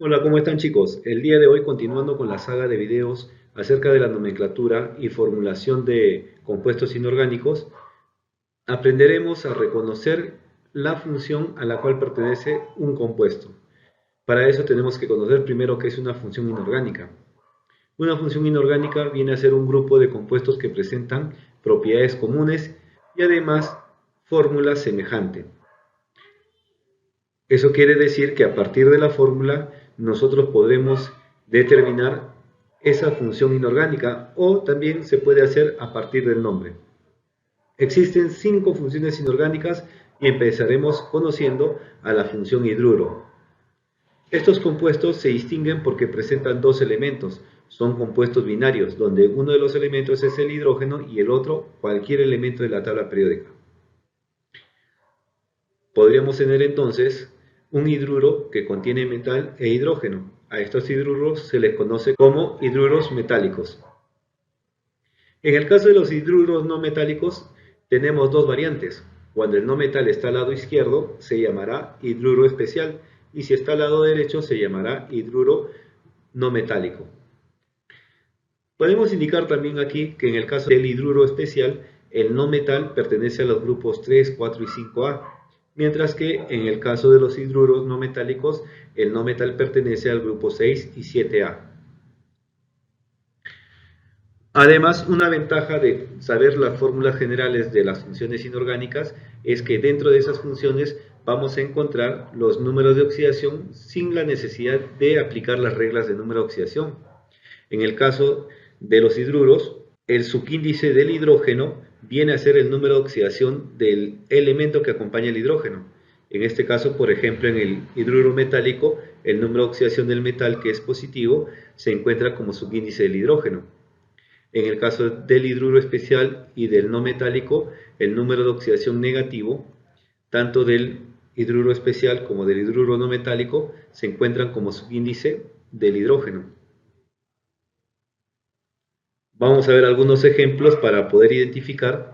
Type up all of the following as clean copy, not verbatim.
Hola, ¿cómo están chicos? El día de hoy, continuando con la saga de videos acerca de la nomenclatura y formulación de compuestos inorgánicos, aprenderemos a reconocer la función a la cual pertenece un compuesto. Para eso tenemos que conocer primero qué es una función inorgánica. Una función inorgánica viene a ser un grupo de compuestos que presentan propiedades comunes y además fórmulas semejantes. Eso quiere decir que a partir de la fórmula nosotros podremos determinar esa función inorgánica o también se puede hacer a partir del nombre. Existen 5 funciones inorgánicas y empezaremos conociendo a la función hidruro. Estos compuestos se distinguen porque presentan dos elementos. Son compuestos binarios, donde uno de los elementos es el hidrógeno y el otro cualquier elemento de la tabla periódica. Podríamos tener entonces un hidruro que contiene metal e hidrógeno. A estos hidruros se les conoce como hidruros metálicos. En el caso de los hidruros no metálicos, tenemos dos variantes. Cuando el no metal está al lado izquierdo, se llamará hidruro especial, y si está al lado derecho, se llamará hidruro no metálico. Podemos indicar también aquí que en el caso del hidruro especial, el no metal pertenece a los grupos 3, 4 y 5A, mientras que en el caso de los hidruros no metálicos, el no metal pertenece al grupo 6 y 7A. Además, una ventaja de saber las fórmulas generales de las funciones inorgánicas es que dentro de esas funciones vamos a encontrar los números de oxidación sin la necesidad de aplicar las reglas de número de oxidación. En el caso de los hidruros, el subíndice del hidrógeno viene a ser el número de oxidación del elemento que acompaña el hidrógeno. En este caso, por ejemplo, en el hidruro metálico, el número de oxidación del metal, que es positivo, se encuentra como subíndice del hidrógeno. En el caso del hidruro especial y del no metálico, el número de oxidación negativo, tanto del hidruro especial como del hidruro no metálico, se encuentran como subíndice del hidrógeno. Vamos a ver algunos ejemplos para poder identificar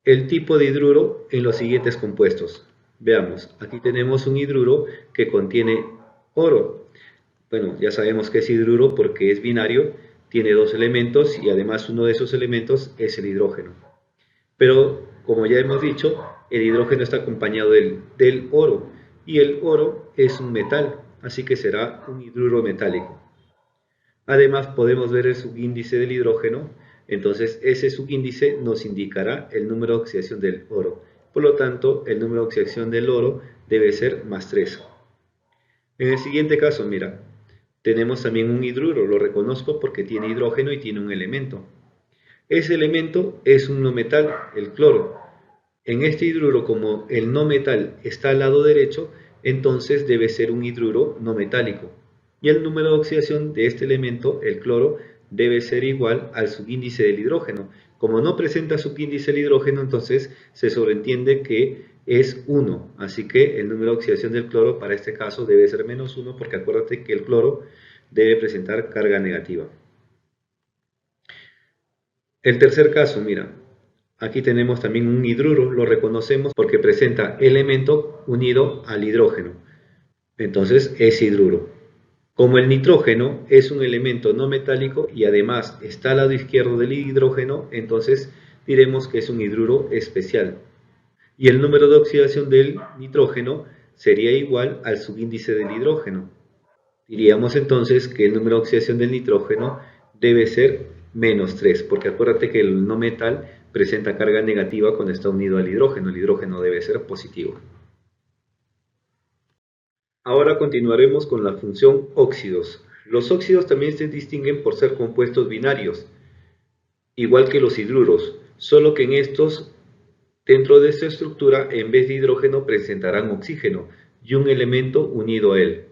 el tipo de hidruro en los siguientes compuestos. Veamos, aquí tenemos un hidruro que contiene oro. Bueno, ya sabemos que es hidruro porque es binario, tiene dos elementos y además uno de esos elementos es el hidrógeno. Pero, como ya hemos dicho, el hidrógeno está acompañado del oro y el oro es un metal, así que será un hidruro metálico. Además, podemos ver el subíndice del hidrógeno, entonces ese subíndice nos indicará el número de oxidación del oro. Por lo tanto, el número de oxidación del oro debe ser más 3. En el siguiente caso, mira, tenemos también un hidruro, lo reconozco porque tiene hidrógeno y tiene un elemento. Ese elemento es un no metal, el cloro. En este hidruro, como el no metal está al lado derecho, entonces debe ser un hidruro no metálico. Y el número de oxidación de este elemento, el cloro, debe ser igual al subíndice del hidrógeno. Como no presenta subíndice el hidrógeno, entonces se sobreentiende que es 1. Así que el número de oxidación del cloro para este caso debe ser menos 1 porque acuérdate que el cloro debe presentar carga negativa. El tercer caso, mira, aquí tenemos también un hidruro, lo reconocemos porque presenta elemento unido al hidrógeno. Entonces es hidruro. Como el nitrógeno es un elemento no metálico y además está al lado izquierdo del hidrógeno, entonces diremos que es un hidruro especial. Y el número de oxidación del nitrógeno sería igual al subíndice del hidrógeno. Diríamos entonces que el número de oxidación del nitrógeno debe ser menos 3, porque acuérdate que el no metal presenta carga negativa cuando está unido al hidrógeno. El hidrógeno debe ser positivo. Ahora continuaremos con la función óxidos. Los óxidos también se distinguen por ser compuestos binarios, igual que los hidruros, solo que en estos, dentro de esta estructura, en vez de hidrógeno presentarán oxígeno y un elemento unido a él.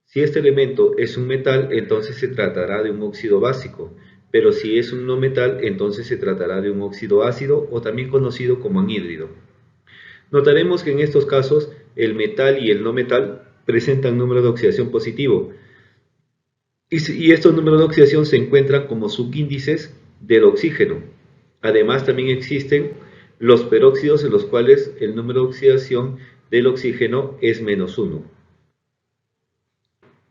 Si este elemento es un metal, entonces se tratará de un óxido básico, pero si es un no metal, entonces se tratará de un óxido ácido o también conocido como anhídrido. Notaremos que en estos casos el metal y el no metal presentan número de oxidación positivo y estos números de oxidación se encuentran como subíndices del oxígeno. Además también existen los peróxidos en los cuales el número de oxidación del oxígeno es menos 1.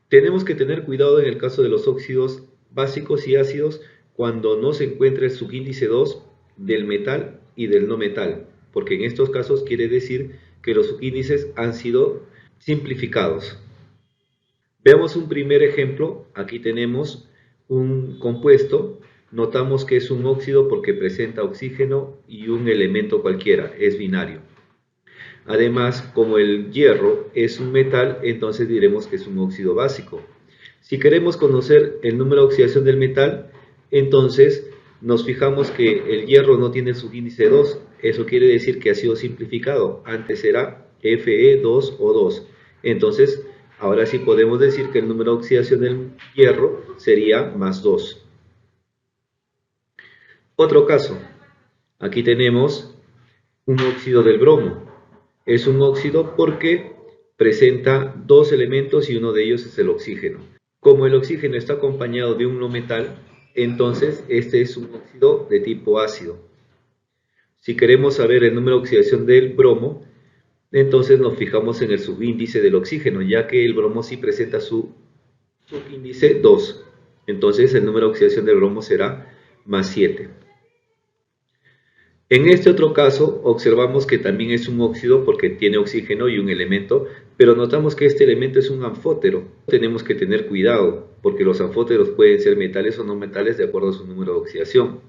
Tenemos que tener cuidado en el caso de los óxidos básicos y ácidos cuando no se encuentra el subíndice 2 del metal y del no metal, porque en estos casos quiere decir que los subíndices han sido simplificados. Veamos un primer ejemplo. Aquí tenemos un compuesto. Notamos que es un óxido porque presenta oxígeno y un elemento cualquiera, es binario. Además, como el hierro es un metal, entonces diremos que es un óxido básico. Si queremos conocer el número de oxidación del metal, entonces nos fijamos que el hierro no tiene el subíndice 2. Eso quiere decir que ha sido simplificado. Antes era Fe2O2. Entonces, ahora sí podemos decir que el número de oxidación del hierro sería más 2. Otro caso. Aquí tenemos un óxido del bromo. Es un óxido porque presenta dos elementos y uno de ellos es el oxígeno. Como el oxígeno está acompañado de un no metal, entonces este es un óxido de tipo ácido. Si queremos saber el número de oxidación del bromo, entonces nos fijamos en el subíndice del oxígeno, ya que el bromo sí presenta su subíndice 2. Entonces el número de oxidación del bromo será más 7. En este otro caso, observamos que también es un óxido porque tiene oxígeno y un elemento, pero notamos que este elemento es un anfótero. Tenemos que tener cuidado, porque los anfóteros pueden ser metales o no metales de acuerdo a su número de oxidación.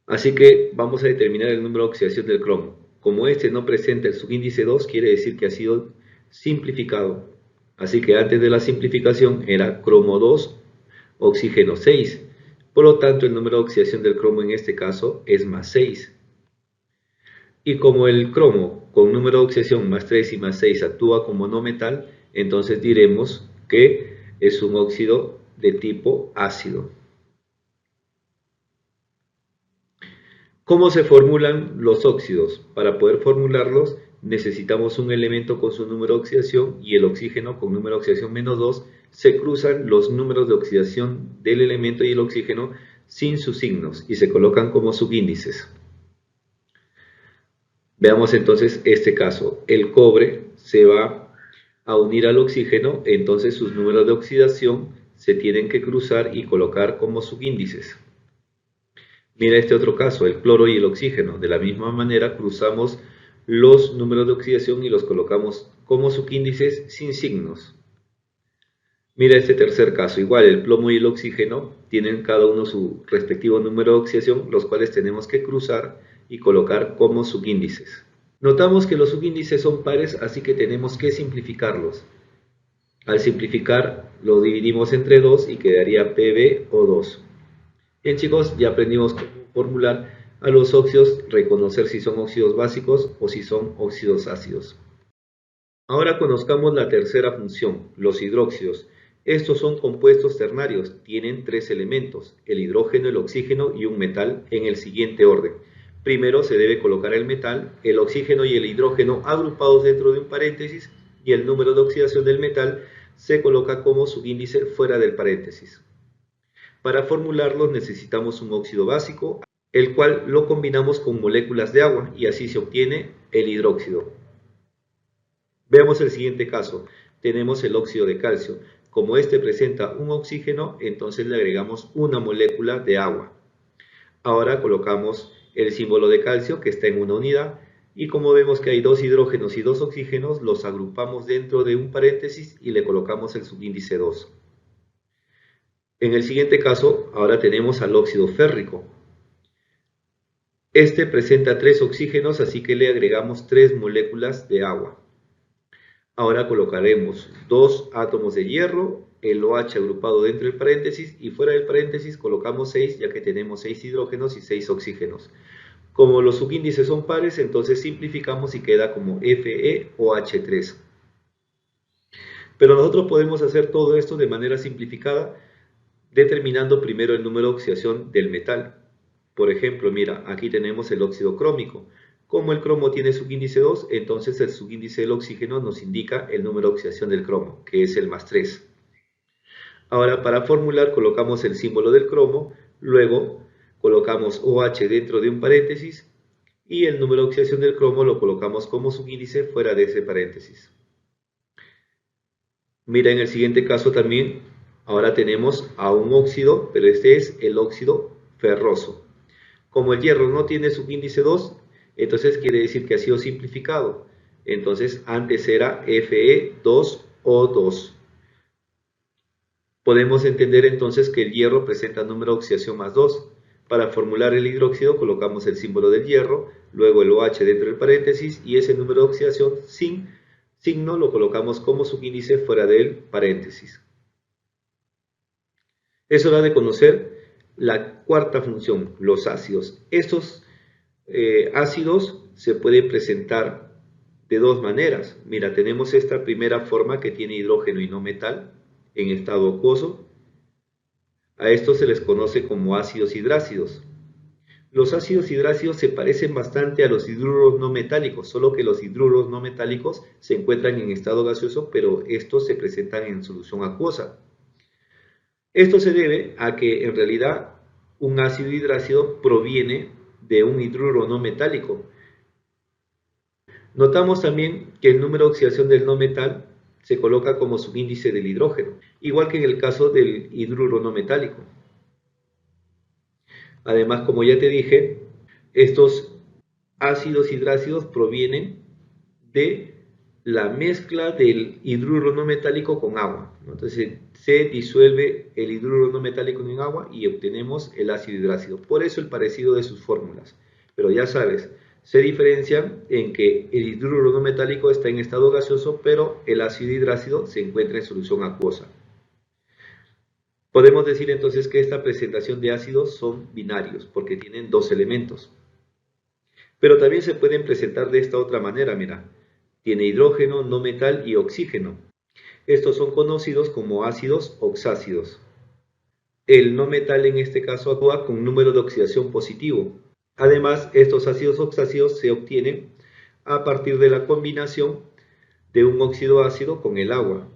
Así que vamos a determinar el número de oxidación del cromo. Como este no presenta el subíndice 2, quiere decir que ha sido simplificado. Así que antes de la simplificación era cromo 2, oxígeno 6. Por lo tanto, el número de oxidación del cromo en este caso es más 6. Y como el cromo con número de oxidación más 3 y más 6 actúa como no metal, entonces diremos que es un óxido de tipo ácido. ¿Cómo se formulan los óxidos? Para poder formularlos necesitamos un elemento con su número de oxidación y el oxígeno con número de oxidación menos 2. Se cruzan los números de oxidación del elemento y el oxígeno sin sus signos y se colocan como subíndices. Veamos entonces este caso. El cobre se va a unir al oxígeno, entonces sus números de oxidación se tienen que cruzar y colocar como subíndices. Mira este otro caso, el cloro y el oxígeno. De la misma manera cruzamos los números de oxidación y los colocamos como subíndices sin signos. Mira este tercer caso, igual el plomo y el oxígeno tienen cada uno su respectivo número de oxidación, los cuales tenemos que cruzar y colocar como subíndices. Notamos que los subíndices son pares, así que tenemos que simplificarlos. Al simplificar lo dividimos entre 2 y quedaría PbO2. Bien chicos, ya aprendimos cómo formular a los óxidos, reconocer si son óxidos básicos o si son óxidos ácidos. Ahora conozcamos la tercera función, los hidróxidos. Estos son compuestos ternarios, tienen tres elementos, el hidrógeno, el oxígeno y un metal en el siguiente orden. Primero se debe colocar el metal, el oxígeno y el hidrógeno agrupados dentro de un paréntesis y el número de oxidación del metal se coloca como subíndice fuera del paréntesis. Para formularlos necesitamos un óxido básico, el cual lo combinamos con moléculas de agua y así se obtiene el hidróxido. Veamos el siguiente caso. Tenemos el óxido de calcio. Como este presenta un oxígeno, entonces le agregamos una molécula de agua. Ahora colocamos el símbolo de calcio que está en una unidad y como vemos que hay dos hidrógenos y dos oxígenos, los agrupamos dentro de un paréntesis y le colocamos el subíndice 2. En el siguiente caso, ahora tenemos al óxido férrico. Este presenta 3 oxígenos, así que le agregamos 3 moléculas de agua. Ahora colocaremos 2 átomos de hierro, el OH agrupado dentro del paréntesis y fuera del paréntesis colocamos 6 ya que tenemos 6 hidrógenos y 6 oxígenos. Como los subíndices son pares, entonces simplificamos y queda como FeOH3. Pero nosotros podemos hacer todo esto de manera simplificada determinando primero el número de oxidación del metal. Por ejemplo, mira, aquí tenemos el óxido crómico. Como el cromo tiene subíndice 2, entonces el subíndice del oxígeno nos indica el número de oxidación del cromo, que es el más 3. Ahora, para formular, colocamos el símbolo del cromo, luego colocamos OH dentro de un paréntesis y el número de oxidación del cromo lo colocamos como subíndice fuera de ese paréntesis. Mira, en el siguiente caso también, ahora tenemos a un óxido, pero este es el óxido ferroso. Como el hierro no tiene subíndice 2, entonces quiere decir que ha sido simplificado. Entonces antes era Fe2O2. Podemos entender entonces que el hierro presenta número de oxidación más 2. Para formular el hidróxido colocamos el símbolo del hierro, luego el OH dentro del paréntesis y ese número de oxidación sin signo lo colocamos como subíndice fuera del paréntesis. Es hora de conocer la cuarta función, los ácidos. Estos ácidos se pueden presentar de dos maneras. Mira, tenemos esta primera forma que tiene hidrógeno y no metal en estado acuoso. A estos se les conoce como ácidos hidrácidos. Los ácidos hidrácidos se parecen bastante a los hidruros no metálicos, solo que los hidruros no metálicos se encuentran en estado gaseoso, pero estos se presentan en solución acuosa. Esto se debe a que en realidad un ácido hidrácido proviene de un hidruro no metálico. Notamos también que el número de oxidación del no metal se coloca como subíndice del hidrógeno, igual que en el caso del hidruro no metálico. Además, como ya te dije, estos ácidos hidrácidos provienen de la mezcla del hidruro no metálico con agua. Entonces se disuelve el hidruro no metálico en agua y obtenemos el ácido hidrácido. Por eso el parecido de sus fórmulas. Pero ya sabes, se diferencian en que el hidruro no metálico está en estado gaseoso, pero el ácido hidrácido se encuentra en solución acuosa. Podemos decir entonces que esta presentación de ácidos son binarios, porque tienen dos elementos. Pero también se pueden presentar de esta otra manera, mira. Tiene hidrógeno, no metal y oxígeno. Estos son conocidos como ácidos oxácidos. El no metal en este caso actúa con número de oxidación positivo. Además, estos ácidos oxácidos se obtienen a partir de la combinación de un óxido ácido con el agua.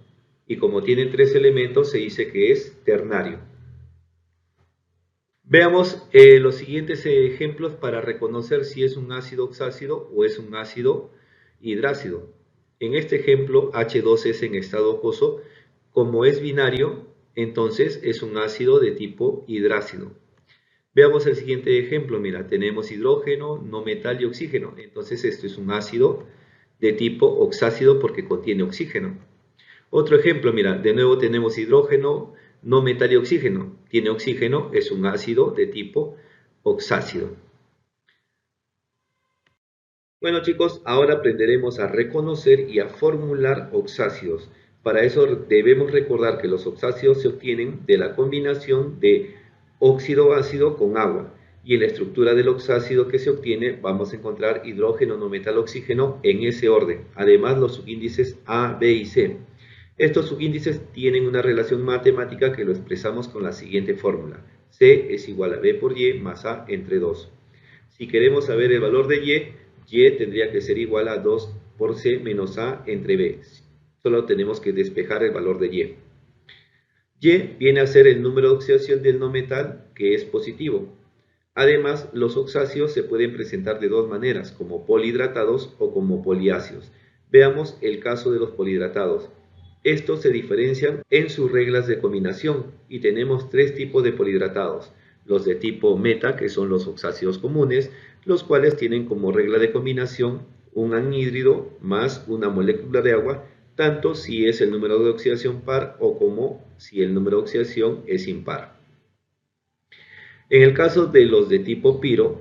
Y como tienen tres elementos, se dice que es ternario. Veamos los siguientes ejemplos para reconocer si es un ácido oxácido o es un ácido hidrácido. En este ejemplo, H2 en estado acuoso, como es binario, entonces es un ácido de tipo hidrácido. Veamos el siguiente ejemplo, mira, tenemos hidrógeno, no metal y oxígeno, entonces esto es un ácido de tipo oxácido porque contiene oxígeno. Otro ejemplo, mira, de nuevo tenemos hidrógeno, no metal y oxígeno. Tiene oxígeno, es un ácido de tipo oxácido. Bueno chicos, ahora aprenderemos a reconocer y a formular oxácidos. Para eso debemos recordar que los oxácidos se obtienen de la combinación de óxido ácido con agua. Y en la estructura del oxácido que se obtiene vamos a encontrar hidrógeno, no metal, oxígeno en ese orden. Además los subíndices A, B y C. Estos subíndices tienen una relación matemática que lo expresamos con la siguiente fórmula. C es igual a B por Y más A entre 2. Si queremos saber el valor de Y tendría que ser igual a 2 por C menos A entre B. Solo tenemos que despejar el valor de Y. Y viene a ser el número de oxidación del no metal, que es positivo. Además, los oxácidos se pueden presentar de dos maneras, como polihidratados o como poliácidos. Veamos el caso de los polihidratados. Estos se diferencian en sus reglas de combinación y tenemos tres tipos de polihidratados. Los de tipo meta, que son los oxácidos comunes, los cuales tienen como regla de combinación un anhídrido más una molécula de agua, tanto si es el número de oxidación par o como si el número de oxidación es impar. En el caso de los de tipo piro,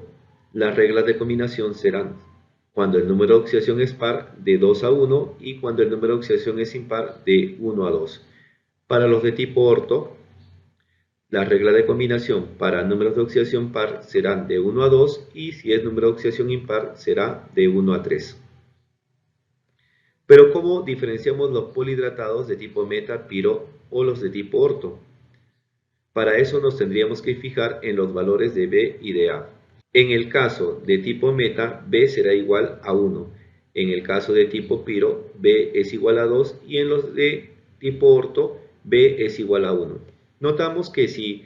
las reglas de combinación serán cuando el número de oxidación es par, de 2 a 1, y cuando el número de oxidación es impar, de 1 a 2. Para los de tipo orto, la regla de combinación para números de oxidación par serán de 1 a 2, y si es número de oxidación impar, será de 1 a 3. Pero ¿cómo diferenciamos los polihidratados de tipo meta, piro o los de tipo orto? Para eso nos tendríamos que fijar en los valores de B y de A. En el caso de tipo meta, B será igual a 1. En el caso de tipo piro, B es igual a 2. Y en los de tipo orto, B es igual a 1. Notamos que si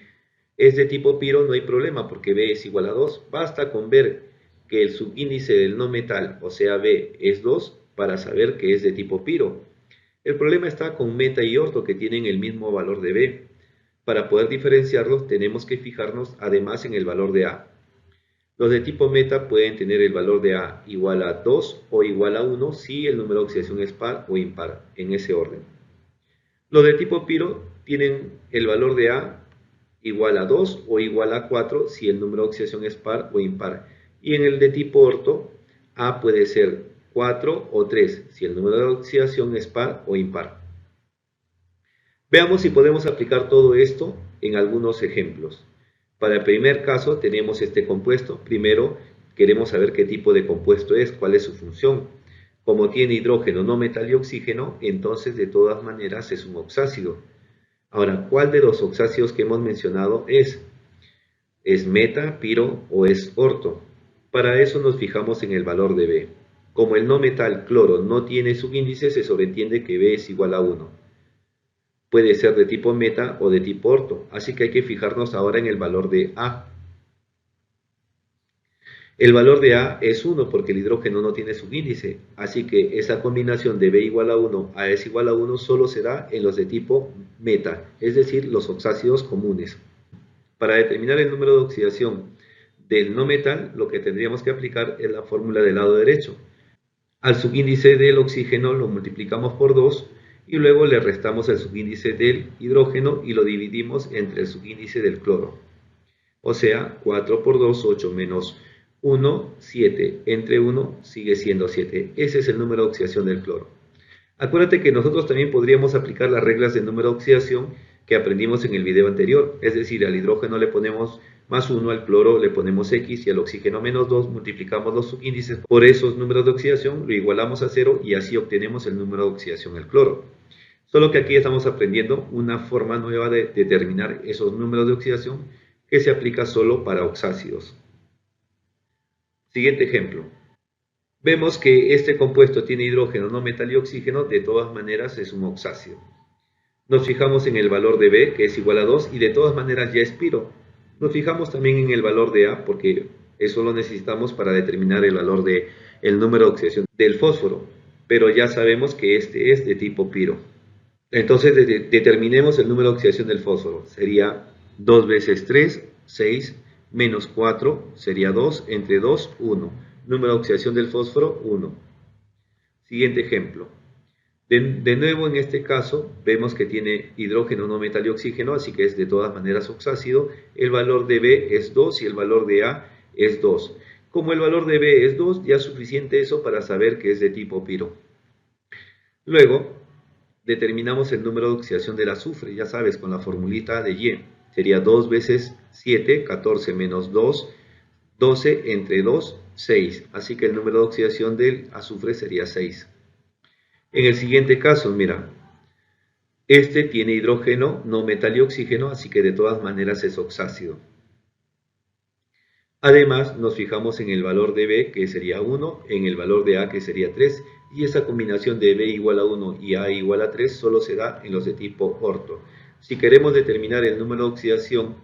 es de tipo piro no hay problema porque B es igual a 2. Basta con ver que el subíndice del no metal, o sea B, es 2 para saber que es de tipo piro. El problema está con meta y orto, que tienen el mismo valor de B. Para poder diferenciarlos tenemos que fijarnos además en el valor de A. Los de tipo meta pueden tener el valor de A igual a 2 o igual a 1 si el número de oxidación es par o impar, en ese orden. Los de tipo piro tienen el valor de A igual a 2 o igual a 4 si el número de oxidación es par o impar. Y en el de tipo orto, A puede ser 4 o 3 si el número de oxidación es par o impar. Veamos si podemos aplicar todo esto en algunos ejemplos. Para el primer caso tenemos este compuesto. Primero queremos saber qué tipo de compuesto es, cuál es su función. Como tiene hidrógeno, no metal y oxígeno, entonces de todas maneras es un oxácido. Ahora, ¿cuál de los oxácidos que hemos mencionado es? ¿Es meta, piro o es orto? Para eso nos fijamos en el valor de B. Como el no metal cloro no tiene subíndice, se sobreentiende que B es igual a 1. Puede ser de tipo meta o de tipo orto, así que hay que fijarnos ahora en el valor de A. El valor de A es 1 porque el hidrógeno no tiene subíndice, así que esa combinación de B igual a 1 a S igual a 1 solo se da en los de tipo meta, es decir, los oxácidos comunes. Para determinar el número de oxidación del no metal, lo que tendríamos que aplicar es la fórmula del lado derecho. Al subíndice del oxígeno lo multiplicamos por 2 y luego le restamos el subíndice del hidrógeno y lo dividimos entre el subíndice del cloro. O sea, 4 por 2, 8 menos 1, 7. Entre 1 sigue siendo 7. Ese es el número de oxidación del cloro. Acuérdate que nosotros también podríamos aplicar las reglas de número de oxidación que aprendimos en el video anterior. Es decir, al hidrógeno le ponemos más 1, al cloro le ponemos X y al oxígeno menos 2, multiplicamos los subíndices por esos números de oxidación, lo igualamos a 0 y así obtenemos el número de oxidación del cloro. Solo que aquí estamos aprendiendo una forma nueva de determinar esos números de oxidación que se aplica solo para oxácidos. Siguiente ejemplo. Vemos que este compuesto tiene hidrógeno, no metal y oxígeno, de todas maneras es un oxácido. Nos fijamos en el valor de B, que es igual a 2, y de todas maneras ya es piro. Nos fijamos también en el valor de A, porque eso lo necesitamos para determinar el valor del número de oxidación del fósforo, pero ya sabemos que este es de tipo piro. Entonces determinemos el número de oxidación del fósforo. Sería 2 veces 3, 6, menos 4, sería 2, entre 2, 1. Número de oxidación del fósforo, 1. Siguiente ejemplo. De nuevo, en este caso, vemos que tiene hidrógeno, no metal y oxígeno, así que es de todas maneras oxácido. El valor de B es 2 y el valor de A es 2. Como el valor de B es 2, ya es suficiente eso para saber que es de tipo piro. Luego, determinamos el número de oxidación del azufre, ya sabes, con la formulita de Y. Sería 2 veces 7, 14 menos 2, 12 entre 2, 6. Así que el número de oxidación del azufre sería 6. En el siguiente caso, mira, este tiene hidrógeno, no metal y oxígeno, así que de todas maneras es oxácido. Además, nos fijamos en el valor de B, que sería 1, en el valor de A, que sería 3, y esa combinación de B igual a 1 y A igual a 3 solo se da en los de tipo orto. Si queremos determinar el número de oxidación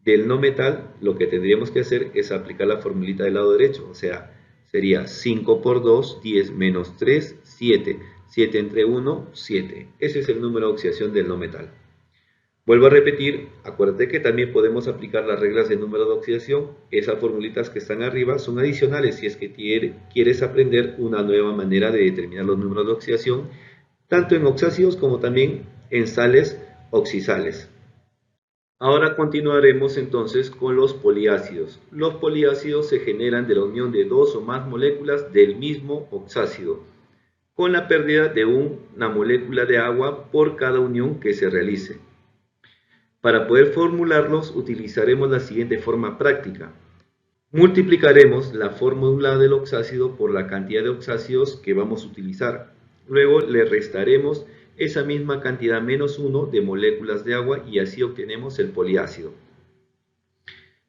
del no metal, lo que tendríamos que hacer es aplicar la formulita del lado derecho, o sea, sería 5 por 2, 10 menos 3, 7. 7 entre 1, 7. Ese es el número de oxidación del no metal. Vuelvo a repetir, acuérdate que también podemos aplicar las reglas de número de oxidación. Esas formulitas que están arriba son adicionales si es que quieres aprender una nueva manera de determinar los números de oxidación, tanto en oxácidos como también en sales oxisales. Ahora continuaremos entonces con los poliácidos. Los poliácidos se generan de la unión de dos o más moléculas del mismo oxácido, con la pérdida de una molécula de agua por cada unión que se realice. Para poder formularlos utilizaremos la siguiente forma práctica. Multiplicaremos la fórmula del oxácido por la cantidad de oxácidos que vamos a utilizar. Luego le restaremos esa misma cantidad menos 1 de moléculas de agua y así obtenemos el poliácido.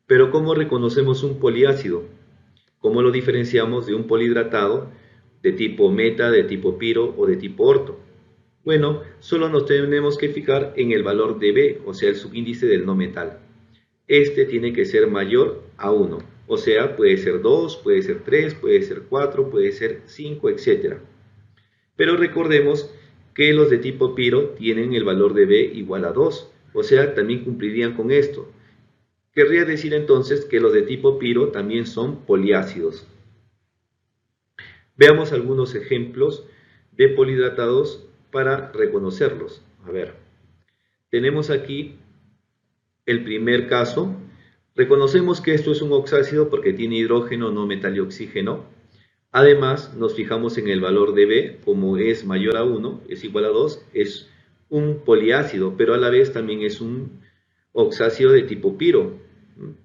Pero ¿cómo reconocemos un poliácido? ¿Cómo lo diferenciamos de un polihidratado de tipo meta, de tipo piro o de tipo orto? Bueno, solo nos tenemos que fijar en el valor de B, o sea, el subíndice del no metal. Este tiene que ser mayor a 1, o sea, puede ser 2, puede ser 3, puede ser 4, puede ser 5, etc. Pero recordemos que los de tipo piro tienen el valor de B igual a 2, o sea, también cumplirían con esto. Querría decir entonces que los de tipo piro también son poliácidos. Veamos algunos ejemplos de polihidratados para reconocerlos. A ver, tenemos aquí el primer caso. Reconocemos que esto es un oxácido porque tiene hidrógeno, no metal y oxígeno. Además, nos fijamos en el valor de B, como es mayor a 1, es igual a 2, es un poliácido, pero a la vez también es un oxácido de tipo piro,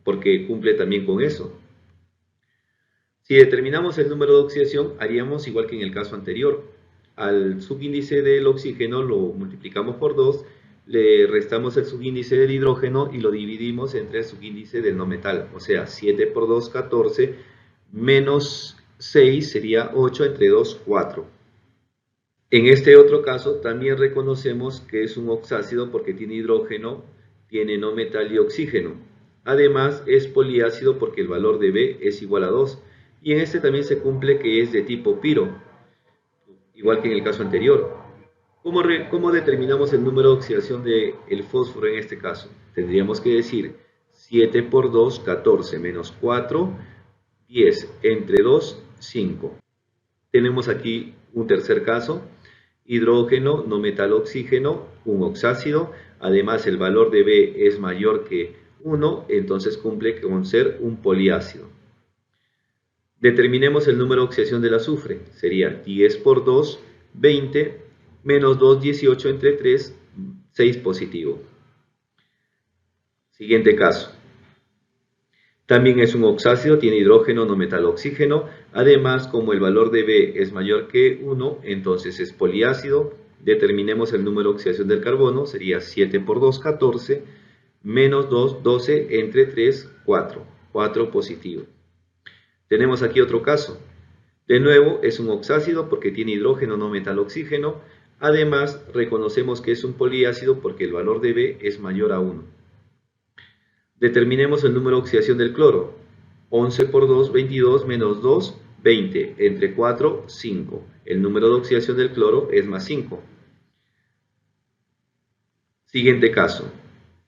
porque cumple también con eso. Si determinamos el número de oxidación, haríamos igual que en el caso anterior. Al subíndice del oxígeno lo multiplicamos por 2, le restamos el subíndice del hidrógeno y lo dividimos entre el subíndice del no metal. O sea, 7 por 2, 14, menos 6 sería 8, entre 2, 4. En este otro caso también reconocemos que es un oxácido porque tiene hidrógeno, tiene no metal y oxígeno. Además es poliácido porque el valor de B es igual a 2. Y en este también se cumple que es de tipo piro, igual que en el caso anterior. ¿Cómo determinamos el número de oxidación del fósforo en este caso? Tendríamos que decir 7 por 2, 14, menos 4, 10, entre 2, 5. Tenemos aquí un tercer caso, hidrógeno, no metal, oxígeno, un oxácido. Además el valor de B es mayor que 1, entonces cumple con ser un poliácido. Determinemos el número de oxidación del azufre. Sería 10 por 2, 20, menos 2, 18, entre 3, 6 positivo. Siguiente caso. También es un oxácido, tiene hidrógeno, no metal, oxígeno. Además, como el valor de B es mayor que 1, entonces es poliácido. Determinemos el número de oxidación del carbono. Sería 7 por 2, 14, menos 2, 12, entre 3, 4. 4 positivo. Tenemos aquí otro caso. De nuevo, es un oxácido porque tiene hidrógeno, no metal, oxígeno. Además, reconocemos que es un poliácido porque el valor de B es mayor a 1. Determinemos el número de oxidación del cloro. 11 por 2, 22, menos 2, 20. Entre 4, 5. El número de oxidación del cloro es más 5. Siguiente caso.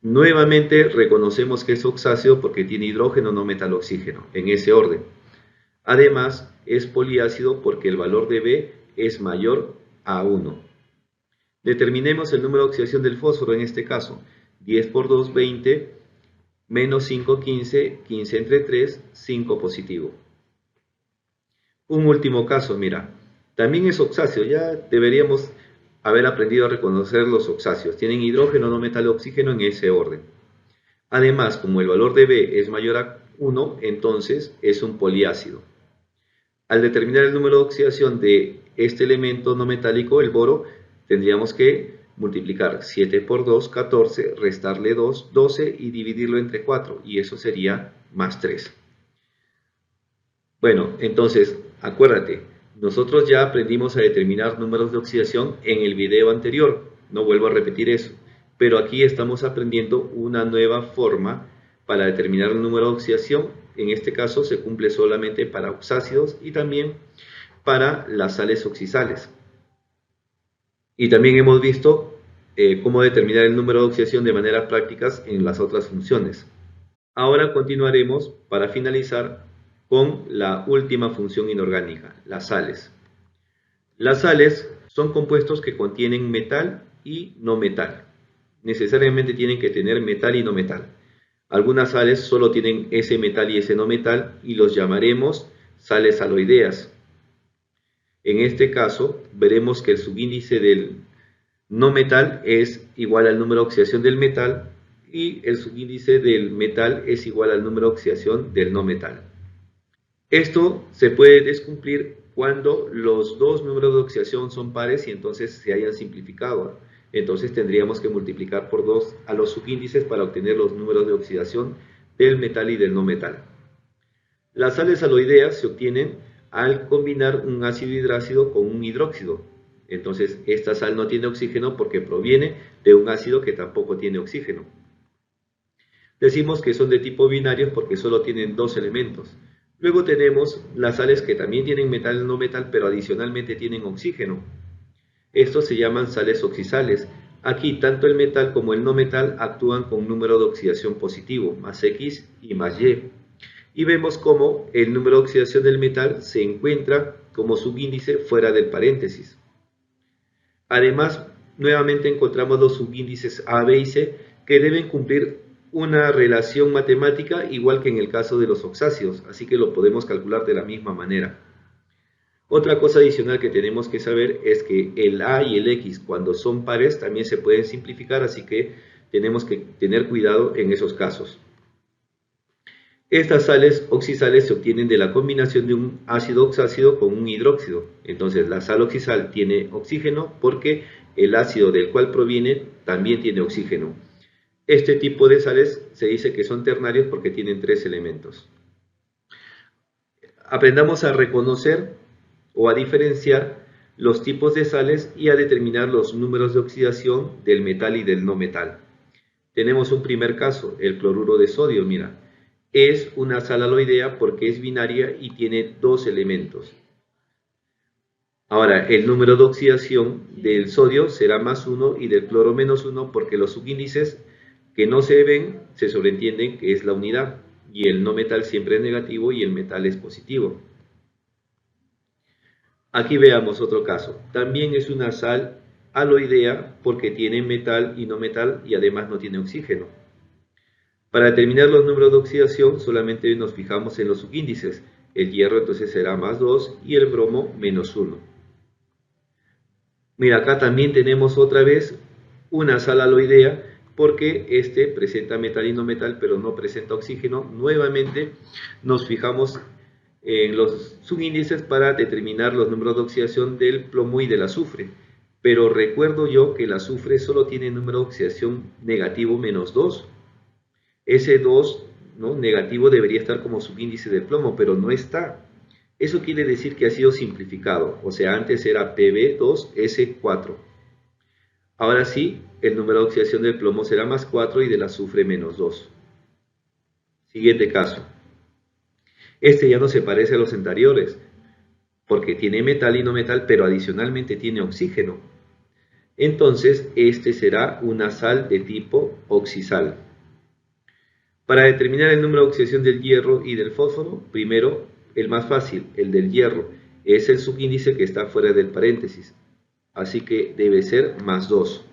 Nuevamente reconocemos que es oxácido porque tiene hidrógeno, no metal, oxígeno. En ese orden. Además, es poliácido porque el valor de B es mayor a 1. Determinemos el número de oxidación del fósforo en este caso. 10 por 2, 20, menos 5, 15, 15 entre 3, 5 positivo. Un último caso, mira, también es oxácido, ya deberíamos haber aprendido a reconocer los oxáceos. Tienen hidrógeno, no metal, oxígeno en ese orden. Además, como el valor de B es mayor a 1, entonces es un poliácido. Al determinar el número de oxidación de este elemento no metálico, el boro, tendríamos que multiplicar 7 por 2, 14, restarle 2, 12 y dividirlo entre 4, y eso sería más 3. Bueno, entonces, acuérdate, nosotros ya aprendimos a determinar números de oxidación en el video anterior, no vuelvo a repetir eso, pero aquí estamos aprendiendo una nueva forma para determinar el número de oxidación. En este caso se cumple solamente para oxácidos y también para las sales oxidales. Y también hemos visto cómo determinar el número de oxidación de manera prácticas en las otras funciones. Ahora continuaremos para finalizar con la última función inorgánica, las sales. Las sales son compuestos que contienen metal y no metal. Necesariamente tienen que tener metal y no metal. Algunas sales solo tienen ese metal y ese no metal y los llamaremos sales aloideas. En este caso, veremos que el subíndice del no metal es igual al número de oxidación del metal y el subíndice del metal es igual al número de oxidación del no metal. Esto se puede descumplir cuando los dos números de oxidación son pares y entonces se hayan simplificado. Entonces tendríamos que multiplicar por 2 a los subíndices para obtener los números de oxidación del metal y del no metal. Las sales aloideas se obtienen al combinar un ácido hidrácido con un hidróxido. Entonces esta sal no tiene oxígeno porque proviene de un ácido que tampoco tiene oxígeno. Decimos que son de tipo binario porque solo tienen dos elementos. Luego tenemos las sales que también tienen metal y no metal, pero adicionalmente tienen oxígeno. Estos se llaman sales oxisales. Aquí tanto el metal como el no metal actúan con un número de oxidación positivo, más X y más Y. Y vemos cómo el número de oxidación del metal se encuentra como subíndice fuera del paréntesis. Además, nuevamente encontramos los subíndices A, B y C que deben cumplir una relación matemática igual que en el caso de los oxáceos, así que lo podemos calcular de la misma manera. Otra cosa adicional que tenemos que saber es que el A y el X cuando son pares también se pueden simplificar, así que tenemos que tener cuidado en esos casos. Estas sales oxisales se obtienen de la combinación de un ácido oxácido con un hidróxido. Entonces la sal oxisal tiene oxígeno porque el ácido del cual proviene también tiene oxígeno. Este tipo de sales se dice que son ternarios porque tienen 3 elementos. Aprendamos a reconocer o a diferenciar los tipos de sales y a determinar los números de oxidación del metal y del no metal. Tenemos un primer caso, el cloruro de sodio, mira. Es una sal aloidea porque es binaria y tiene 2 elementos. Ahora, el número de oxidación del sodio será más 1 y del cloro menos 1 porque los subíndices que no se ven se sobreentienden que es la unidad y el no metal siempre es negativo y el metal es positivo. Aquí veamos otro caso. También es una sal aloidea porque tiene metal y no metal y además no tiene oxígeno. Para determinar los números de oxidación solamente nos fijamos en los subíndices. El hierro entonces será más 2 y el bromo menos 1. Mira, acá también tenemos otra vez una sal aloidea porque este presenta metal y no metal pero no presenta oxígeno. Nuevamente nos fijamos en los subíndices para determinar los números de oxidación del plomo y del azufre. Pero recuerdo yo que el azufre solo tiene número de oxidación negativo menos 2. Ese 2, ¿no?, negativo debería estar como subíndice del plomo, pero no está. Eso quiere decir que ha sido simplificado, o sea, antes era Pb2S4. Ahora sí, el número de oxidación del plomo será más 4 y del azufre menos 2. Siguiente caso. Este ya no se parece a los anteriores, porque tiene metal y no metal, pero adicionalmente tiene oxígeno. Entonces, este será una sal de tipo oxisal. Para determinar el número de oxidación del hierro y del fósforo, primero, el más fácil, el del hierro, es el subíndice que está fuera del paréntesis, así que debe ser más 2.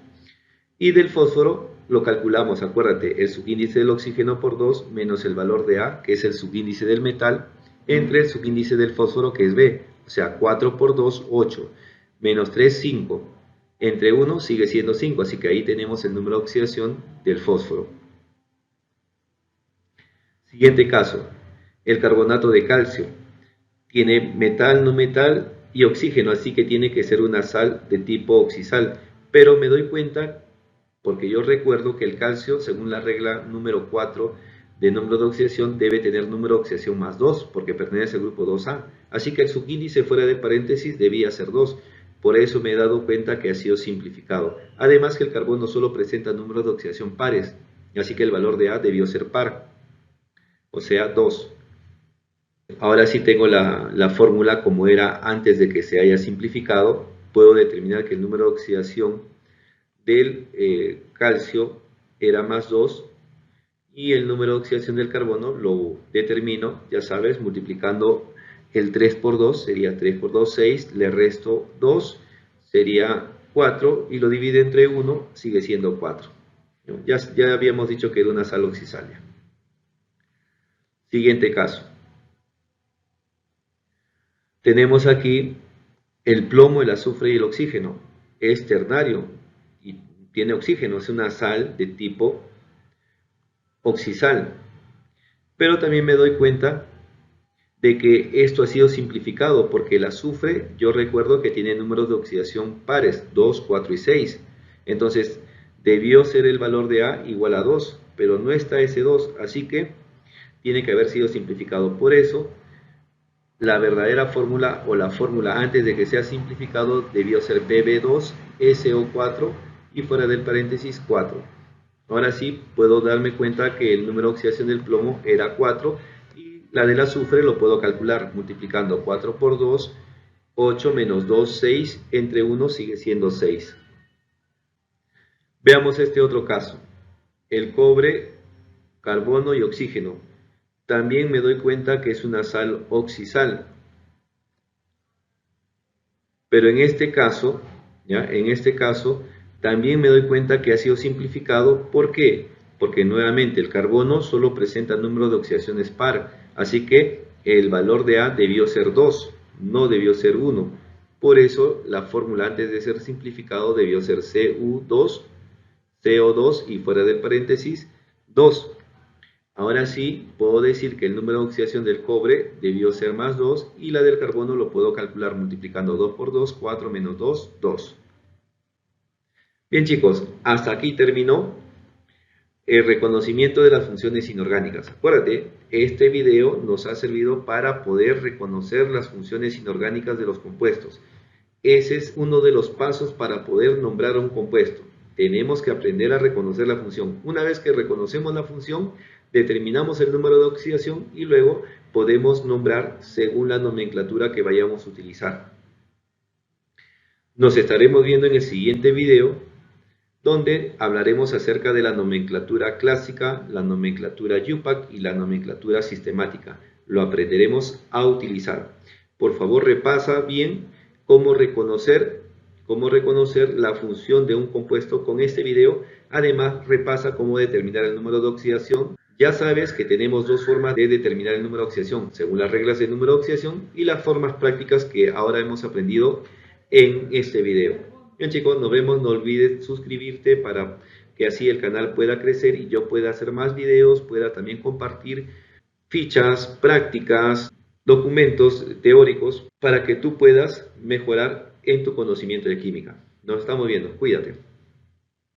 Y del fósforo lo calculamos, acuérdate, el subíndice del oxígeno por 2 menos el valor de A, que es el subíndice del metal, entre el subíndice del fósforo, que es B, o sea, 4 por 2, 8, menos 3, 5, entre 1 sigue siendo 5, así que ahí tenemos el número de oxidación del fósforo. Siguiente caso, el carbonato de calcio. Tiene metal, no metal y oxígeno, así que tiene que ser una sal de tipo oxisal. Pero me doy cuenta, porque yo recuerdo que el calcio, según la regla número 4 de número de oxidación, debe tener número de oxidación más 2, porque pertenece al grupo 2A. Así que el subíndice fuera de paréntesis debía ser 2. Por eso me he dado cuenta que ha sido simplificado. Además que el carbono solo presenta números de oxidación pares, así que el valor de A debió ser par, o sea 2. Ahora sí tengo la fórmula como era antes de que se haya simplificado. Puedo determinar que el número de oxidación del calcio era más 2 y el número de oxidación del carbono lo determino, ya sabes, multiplicando el 3 por 2, sería 3 por 2, 6, le resto 2, sería 4 y lo divide entre 1, sigue siendo 4. Ya habíamos dicho que era una sal oxisalia. Siguiente caso. Tenemos aquí el plomo, el azufre y el oxígeno. Es ternario y tiene oxígeno, es una sal de tipo oxisal. Pero también me doy cuenta de que esto ha sido simplificado porque el azufre, yo recuerdo que tiene números de oxidación pares, 2, 4 y 6. Entonces, debió ser el valor de A igual a 2, pero no está ese 2, así que tiene que haber sido simplificado. Por eso, la verdadera fórmula o la fórmula antes de que sea simplificado debió ser Pb2SO4 y fuera del paréntesis 4. Ahora sí puedo darme cuenta que el número de oxidación del plomo era 4 y la del azufre lo puedo calcular multiplicando 4 por 2 8 menos 2, 6, entre 1 sigue siendo 6. Veamos este otro caso. El cobre, carbono y oxígeno. También me doy cuenta que es una sal oxisal. Pero en este caso, también me doy cuenta que ha sido simplificado. ¿Por qué? Porque nuevamente el carbono solo presenta número de oxidaciones par, así que el valor de A debió ser 2, no debió ser 1. Por eso la fórmula antes de ser simplificado debió ser Cu2, CO2 y fuera del paréntesis 2. Ahora sí, puedo decir que el número de oxidación del cobre debió ser más 2 y la del carbono lo puedo calcular multiplicando 2 por 2, 4 menos 2, 2. Bien chicos, hasta aquí terminó el reconocimiento de las funciones inorgánicas. Acuérdate, este video nos ha servido para poder reconocer las funciones inorgánicas de los compuestos. Ese es uno de los pasos para poder nombrar un compuesto. Tenemos que aprender a reconocer la función. Una vez que reconocemos la función, determinamos el número de oxidación y luego podemos nombrar según la nomenclatura que vayamos a utilizar. Nos estaremos viendo en el siguiente video, donde hablaremos acerca de la nomenclatura clásica, la nomenclatura UPAC y la nomenclatura sistemática. Lo aprenderemos a utilizar. Por favor, repasa bien cómo reconocer la función de un compuesto con este video. Además, repasa cómo determinar el número de oxidación. Ya sabes que tenemos dos formas de determinar el número de oxidación, según las reglas del número de oxidación y las formas prácticas que ahora hemos aprendido en este video. Bien chicos, nos vemos. No olvides suscribirte para que así el canal pueda crecer y yo pueda hacer más videos, pueda también compartir fichas, prácticas, documentos teóricos para que tú puedas mejorar en tu conocimiento de química. Nos estamos viendo. Cuídate.